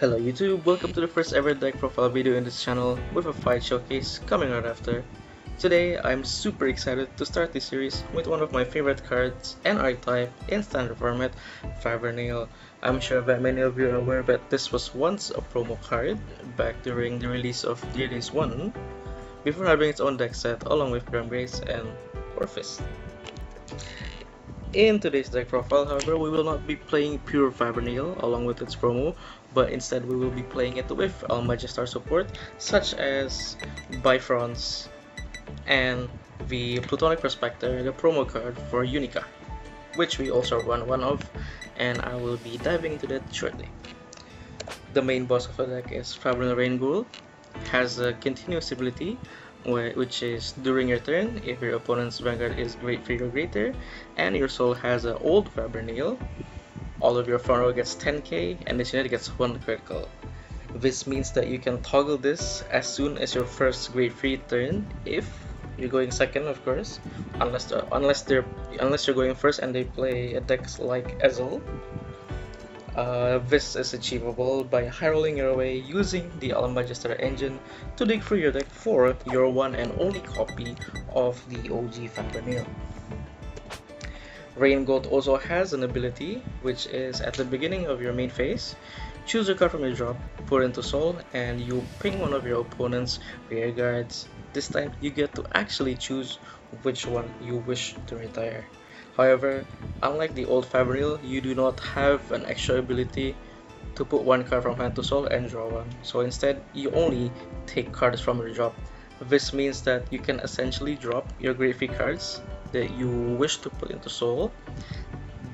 Hello YouTube, welcome to the first ever deck profile video in this channel with a fight showcase coming right after. Today I'm super excited to start this series with one of my favorite cards and archetype in standard format, Favrneel. I'm sure that many of you are aware that this was once a promo card back during the release of Decklist 1 before having its own deck set along with Grace and Orphis. In today's deck profile, however, we will not be playing pure Favrneel along with its promo, but instead we will be playing it with Almajestar support such as Bifronts and the Plutonic Prospector, the promo card for Unica, which we also run one of, and I will be diving into that shortly. The main boss of the deck is Favrneel Rheingold, has a continuous ability which is during your turn, if your opponent's Vanguard is Great 3 or greater, and your soul has an old Favrneel, all of your front row gets 10k, and this unit gets 1 critical. This means that you can toggle this as soon as your first Great 3 turn, if you're going second, of course, unless you're going first and they play a deck like Ezel. This is achievable by high-rolling your way using the Almajestar engine to dig through your deck for your one and only copy of the OG Favrneel. Rheingold also has an ability which is at the beginning of your main phase, choose a card from your drop, put it into soul, and you ping one of your opponent's rear guards. This time you get to actually choose which one you wish to retire. However, unlike the old Favrneel, you do not have an extra ability to put one card from hand to soul and draw one. So instead, you only take cards from your drop. This means that you can essentially drop your Great 3 cards that you wish to put into soul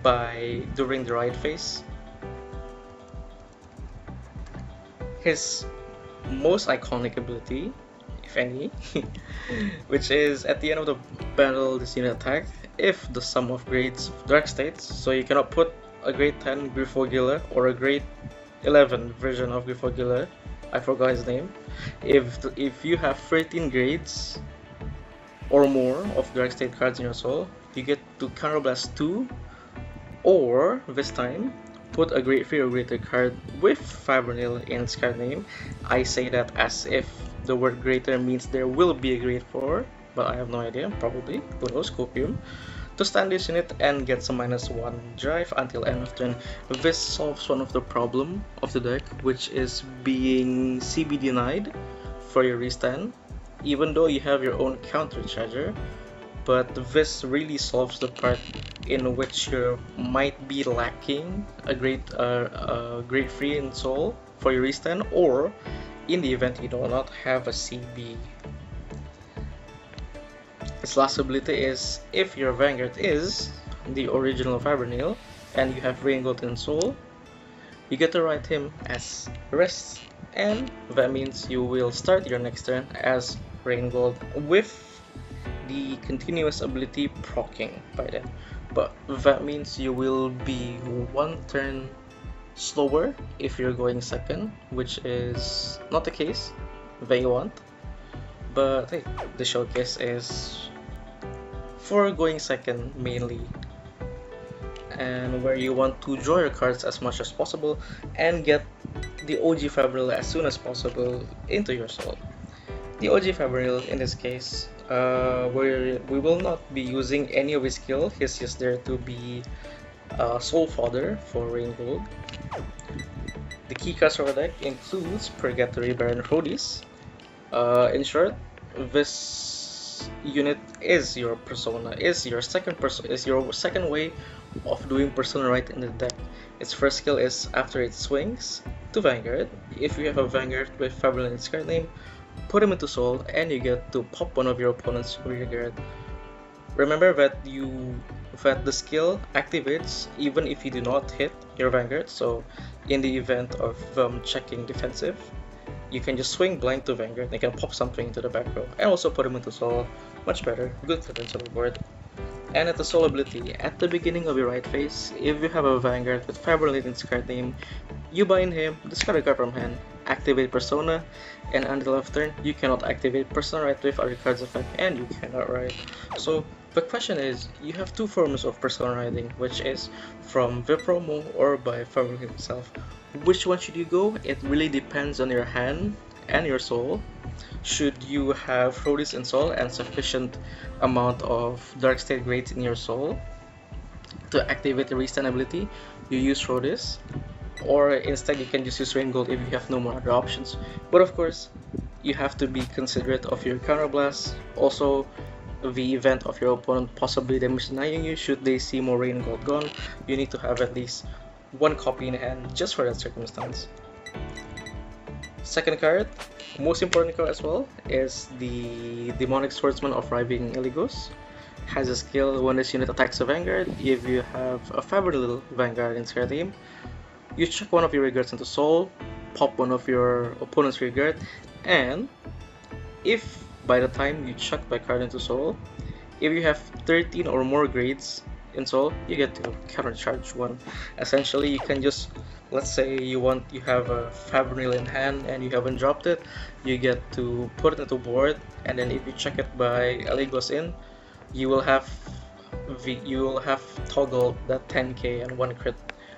during the ride phase. His most iconic ability, if any, which is at the end of the battle, this unit attack if the sum of grades of dark states, so you cannot put a grade 10 Griffogilla or a grade 11 version of Griffogilla, I forgot his name. If you have 13 grades or more of dark state cards in your soul, you get to counterblast 2, or this time put a grade 3 or greater card with Favrneel in its card name. I say that as if the word greater means there will be a grade 4, but I have no idea, probably, who knows, copium, to stand this unit and get some -1 drive until end of turn. This solves one of the problem of the deck, which is being CB denied for your restand, even though you have your own counter charger. But this really solves the part in which you might be lacking a grade 3 in soul for your restand, or in the event you do not have a CB. Its last ability is, if your Vanguard is the original Favrneel and you have Rheingold in soul, you get to write him as rest, and that means you will start your next turn as Rheingold with the continuous ability proccing by then. But that means you will be 1 turn slower if you're going second, which is not the case that you want. But hey, the showcase is for going second mainly, and where you want to draw your cards as much as possible and get the OG Favrneel as soon as possible into your soul. The OG Favrneel in this case, we will not be using any of his skill. He's just there to be soul fodder for Rheingold. The key cards for the deck includes Purgatory Baron Rhodis. In short, this unit is your persona, is your second way of doing persona right in the deck. Its first skill is after it swings to Vanguard. If you have a Vanguard with Favrneel in its card name, put him into soul and you get to pop one of your opponent's rear guard. Remember that the skill activates even if you do not hit your Vanguard, so in the event of checking defensive, you can just swing blind to Vanguard, they can pop something into the back row, and also put him into soul. Much better, good clearance on the board. And at the soul ability, at the beginning of your right phase, if you have a Vanguard with Favrneel in its card name, you bind him, discard a card from hand, activate Persona, and until of turn, you cannot activate Persona right with other cards effect, and you cannot write. So The question is, you have two forms of persona riding, which is from the promo or by Favrneel himself. Which one should you go? It really depends on your hand and your soul. Should you have Rhodis in soul and sufficient amount of dark state grades in your soul to activate the restand ability, you use Rhodis. Or instead you can just use Rheingold if you have no more other options. But of course, you have to be considerate of your counterblast. Also, the event of your opponent possibly damage denying you. Should they see more Rheingold gone, you need to have at least one copy in hand just for that circumstance. Second card, most important card as well, is the Demonic Swordsman of Riving Eligos. Has a skill when this unit attacks a Vanguard. If you have a Favrneel Vanguard in this card team, you check one of your rearguards into soul, pop one of your opponent's rearguard, and if by the time you chuck that card into soul, if you have 13 or more grades in soul, you get to countercharge one. Essentially, you can just, let's say you have a Favrneel in hand and you haven't dropped it, you get to put it into board, and then if you check it by Eligos in, you will have toggled that 10k and 1 crit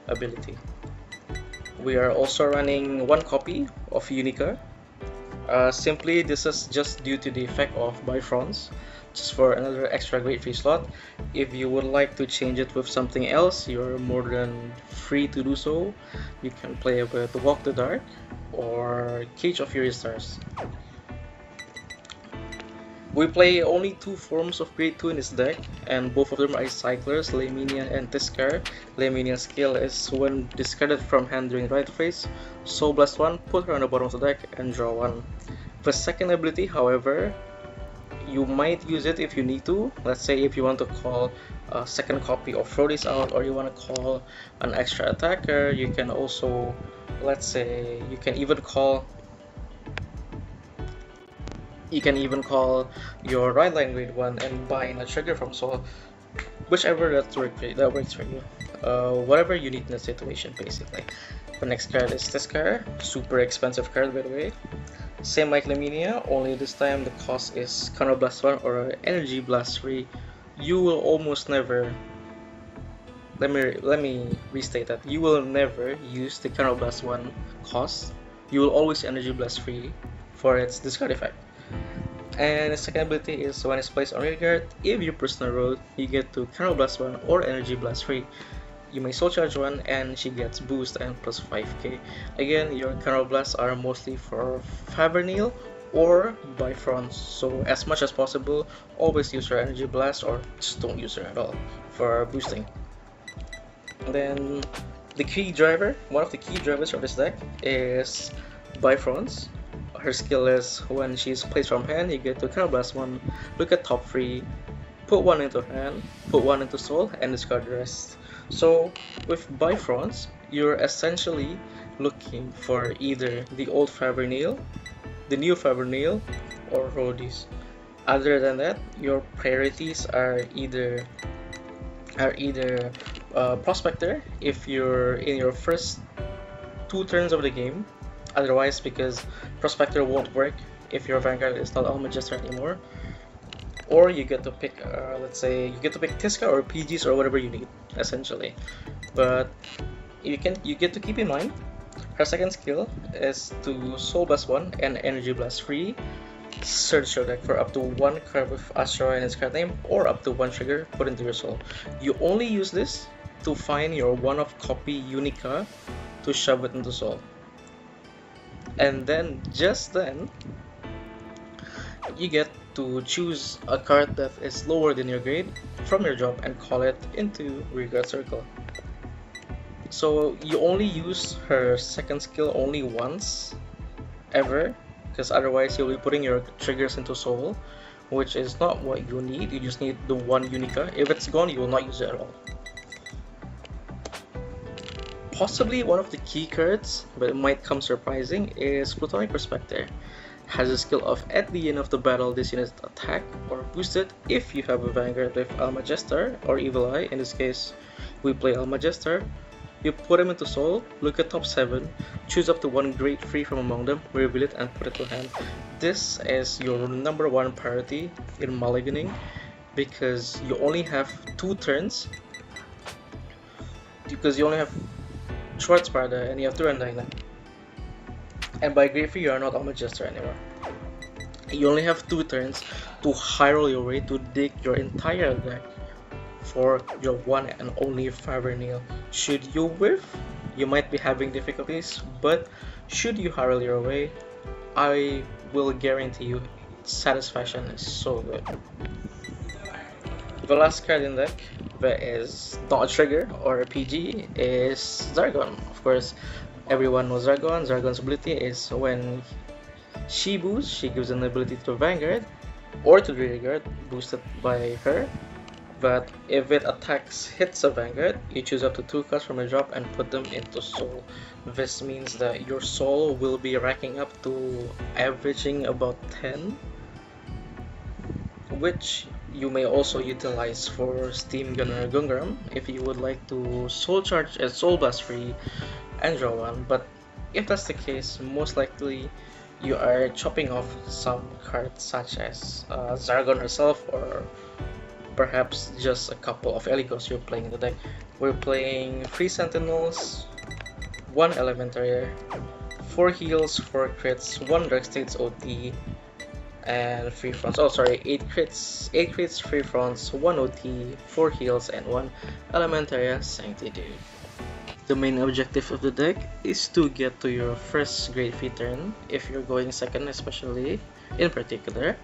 ability. We are also running one copy of Unica. Simply, this is just due to the effect of Bifronts, just for another extra grade free slot. If you would like to change it with something else, you're more than free to do so. You can play with Walk the Dark or Cage of Fury Stars. We play only two forms of grade 2 in this deck, and both of them are Cyclers, Leminian and Tiskar. Leminian's skill is when discarded from hand during right phase, Soul Blast 1, put her on the bottom of the deck, and draw 1. The second ability, however, you might use it if you need to. Let's say if you want to call a second copy of Rhodis out, or you want to call an extra attacker, you can also, let's say, you can even call your Rideline grade 1 and buy in a trigger from Soul, whichever that works for you. Whatever you need in the situation, basically. The next card is this card, super expensive card by the way. Same like Laminia, only this time the cost is Counter Blast 1 or Energy Blast 3. You will almost never, let me restate that, you will never use the Counter Blast 1 cost. You will always Energy Blast 3 for its discard effect. And the second ability is when it's placed on rearguard, if you personal road, you get to Counter Blast 1 or Energy Blast 3. You may Soul Charge 1 and she gets boost and plus 5k. Again, your Counter Blasts are mostly for Favrneel or Bifronts, so as much as possible, always use your Energy Blast or just don't use her at all for boosting. And then the key driver, one of the key drivers of this deck is Bifronts. Her skill is when she's placed from hand, you get to Counter Blast 1, look at top 3, put 1 into hand, put 1 into soul, and discard the rest. So with Bifronts, you're essentially looking for either the old Favrneel, the new Favrneel, or Rhodis. Other than that, your priorities are either Prospector if you're in your first 2 turns of the game. Otherwise, because Prospector won't work if your Vanguard is not Almajestar anymore. Or you get to pick, let's say, you get to pick Tiska or PGs or whatever you need, essentially. But you get to keep in mind, her second skill is to Soul Blast 1 and Energy Blast 3. Search your deck for up to 1 card with Asteroid in its card name, or up to 1 trigger put into your soul. You only use this to find your one-of copy Unica to shove it into soul. And then, just then, you get to choose a card that is lower than your grade from your drop and call it into rearguard circle. So you only use her second skill only once ever, because otherwise you'll be putting your triggers into soul, which is not what you need. You just need the one Unica. If it's gone, you will not use it at all. Possibly one of the key cards, but it might come surprising, is Plutonic Prospector. Has a skill of at the end of the battle, this unit attack or boosted if you have a Vanguard with Almajestar or Evil Eye. In this case, we play Almajestar. You put him into soul, look at top 7, choose up to 1 grade free from among them, reveal it and put it to hand. This is your number 1 priority in mulliganing, because you only have 2 turns. Because you only have Schwart Sparda and you have Turan Dyna. And by Great Free, you are not Almajestar anymore. You only have 2 turns to highroll your way to dig your entire deck for your one and only Favrneel. Should you whiff, you might be having difficulties, but should you highroll your way, I will guarantee you satisfaction is so good. The last card in deck that is not a trigger or a PG is Zargon. Of course, everyone knows Zargon. Zargon's ability is when she boosts, she gives an ability to Vanguard or to the rearguard boosted by her. But if it hits a Vanguard, you choose up to 2 cards from a drop and put them into Soul. This means that your Soul will be racking up to averaging about 10, which you may also utilize for Steam Gunner Gungram if you would like to Soul Charge as Soul Blast free and draw one. But if that's the case, most likely you are chopping off some cards such as Zargon herself, or perhaps just a couple of Eligos you're playing in the deck. We're playing 3 Sentinels, 1 Elementary, 4 heals, 4 crits, 1 Dark States OT, and 3 fronts. Oh, sorry, 8 crits, 3 fronts, 1 OT, 4 heals, and 1 Elementaria Sanctitude. The main objective of the deck is to get to your first Great Free turn, if you're going second especially, in particular,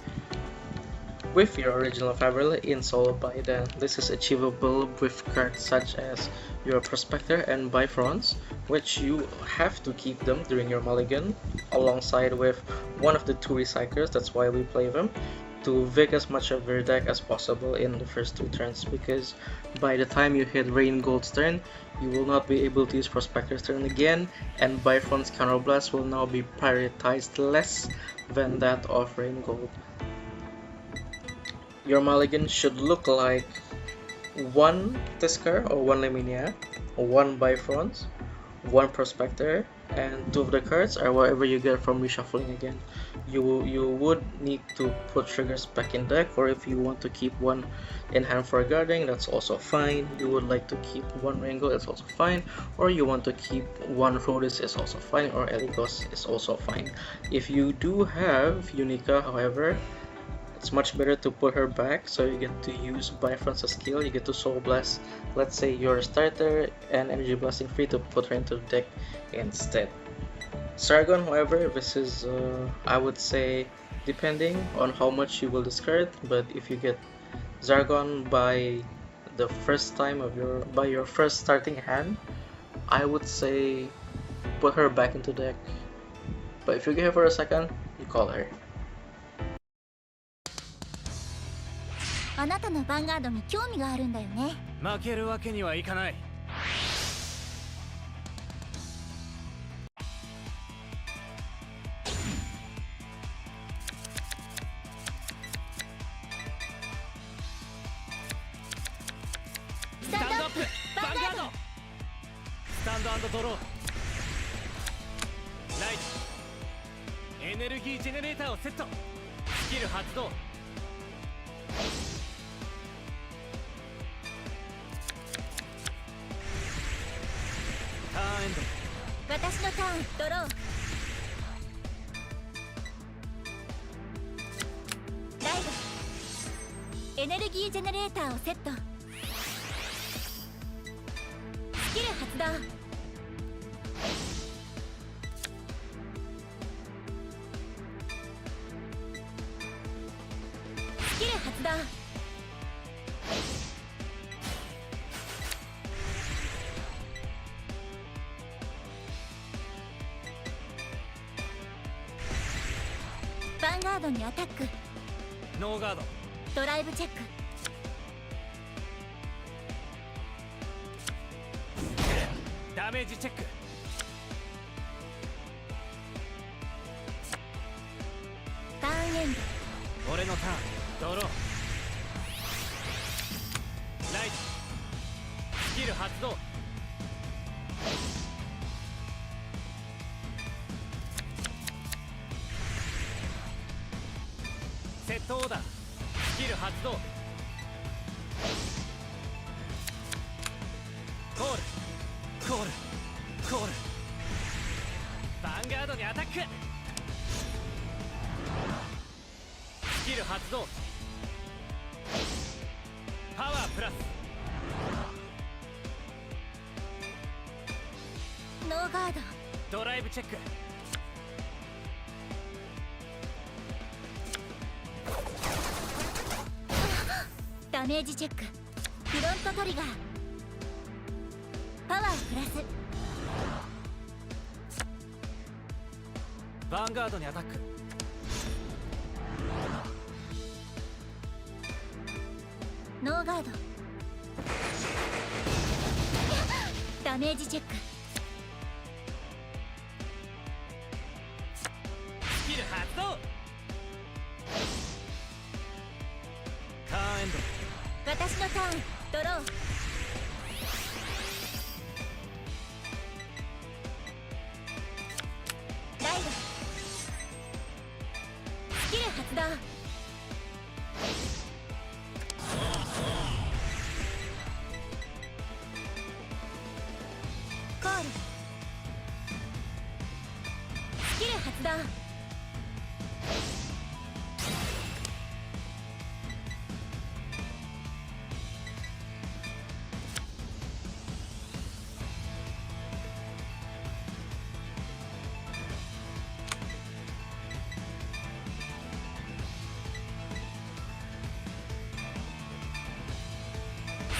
with your original Favrneel in solo buy. Then this is achievable with cards such as your Prospector and Bifronts, which you have to keep them during your mulligan, alongside with one of the 2 Recyclers. That's why we play them, to Vic as much of your deck as possible in the first 2 turns, because by the time you hit Rheingold's turn, you will not be able to use Prospector's turn again, and Bifront's Counterblast will now be prioritized less than that of Rheingold. Your mulligan should look like 1 Tiskar or 1 Laminia, 1 Bifront, 1 Prospector, and 2 of the cards are whatever you get from reshuffling again. You would need to put triggers back in deck, or if you want to keep 1 in hand for guarding, that's also fine. You would like to keep 1 Rheingold, that's also fine, or you want to keep 1 Rhodus is also fine, or Eligos is also fine. If you do have Unica, however, it's much better to put her back, so you get to use Bifront's as skill. You get to Soul Blast, let's say, your starter and Energy Blasting free to put her into the deck instead. Zargon, however, this is I would say depending on how much you will discard, but if you get Zargon by the first time of your first starting hand, I would say put her back into deck. But if you give her a second, you call her. あなたのヴァンガードに興味があるんだよね。負けるわけにはいかない。スタンドアップ、ヴァンガード。スタンド&ドロー。ライト。エネルギージェネレーターをセット。スキル発動。私のターン、ドロー。ライブ。エネルギージェネレーターをセット。スキル発動。スキル発動。ヴァンガードにアタック。ノーガード。ドライブチェック。ダメージチェック。ターンエンド。俺のターン、ドロー。ライト。スキル発動。セットオーダー。スキル発動。ク。スキル発動。パワープラス。ノーガード。ドライブチェック。ダメージチェック。フロントトリガー。パワープラス。ヴァンガードにアタック。ノーガード。ダメージチェック。スキル発動。ターンエンド。私のターン。ドロー。ライド。スキル発動。コール。スキル発動。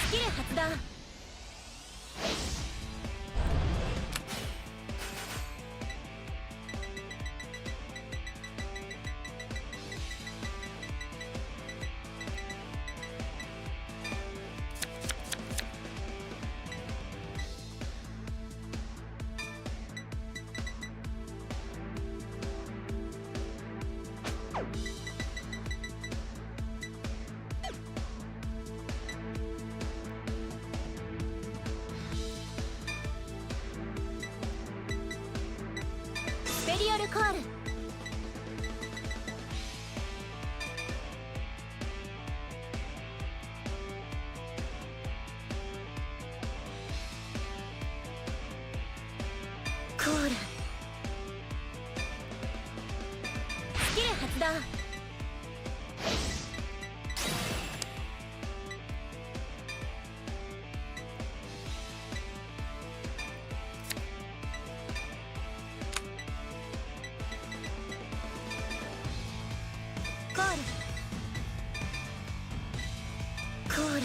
スキル発動。スペリオルコール。コール。スキル発動。コール。コール。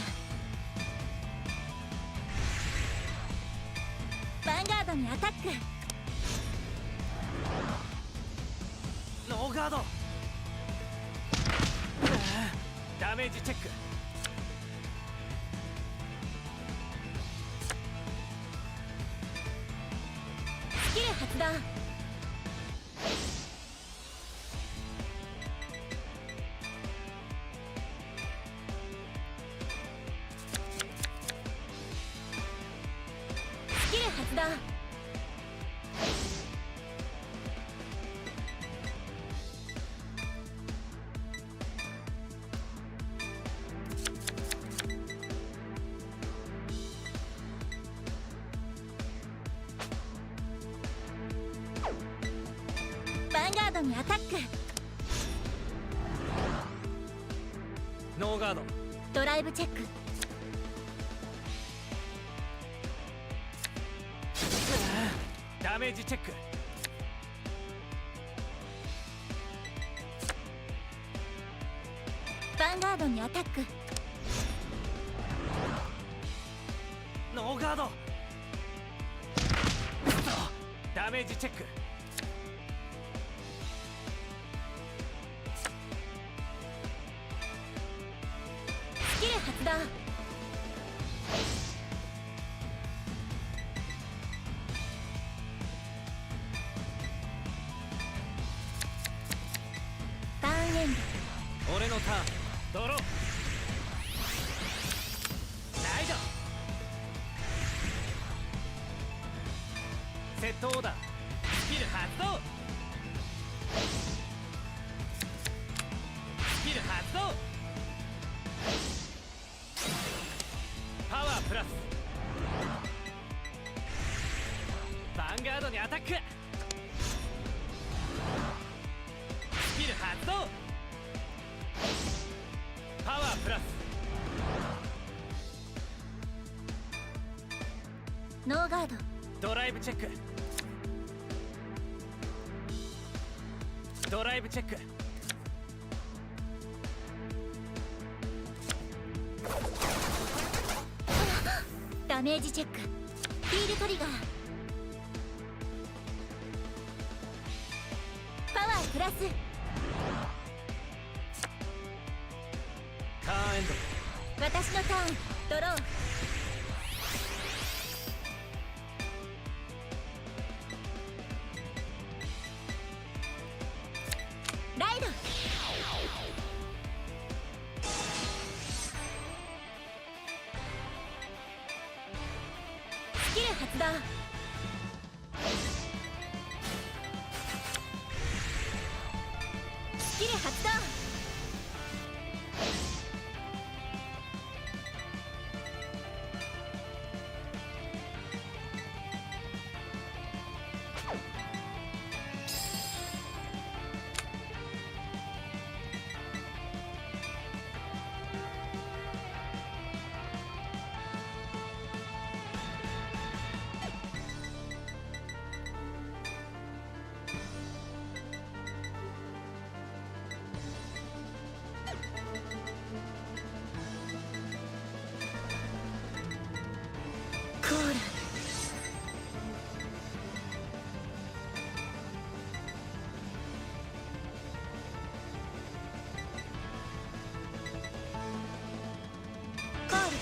ヴァンガードにアタック。ノーガード。ダメージチェック。スキル発動。スキル発動。ヴァンガードにアタック。ノーガード。ドライブチェック。ダメージチェック。ヴァンガードにアタック。ノーガード。ダメージチェック。スキル発動。ターンエンド。俺のターン。ドロー。ライド。セットオーダー。スキル発動。スキル発動。パワープラス。ヴァンガードにアタック。ノーガード。ドライブチェック。ドライブチェック。ダメージチェック。ヒールトリガー。パワープラス。ターンエンド。私のターン。ドロー。ライド。スキル発動。スキル発動。コール。コール。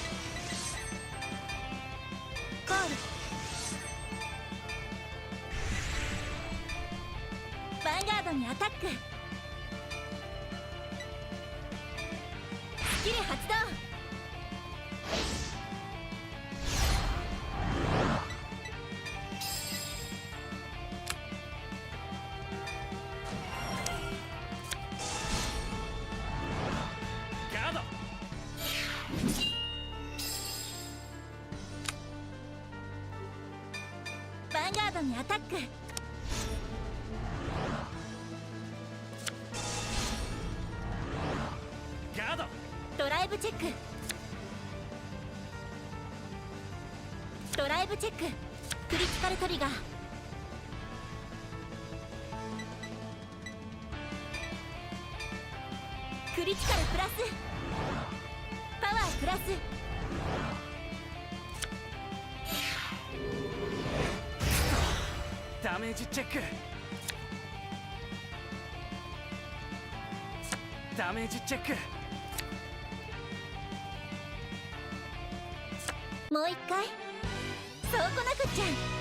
コール。ヴァンガードにアタック。スキル発動。ガード。ヴァンガードにアタック。ガード。ドライブチェック。ドライブチェック。クリティカルトリガー。クリティカルプラス。パワープラス。ダメージチェック。ダメージチェック。もう一回。そうこなくっちゃ。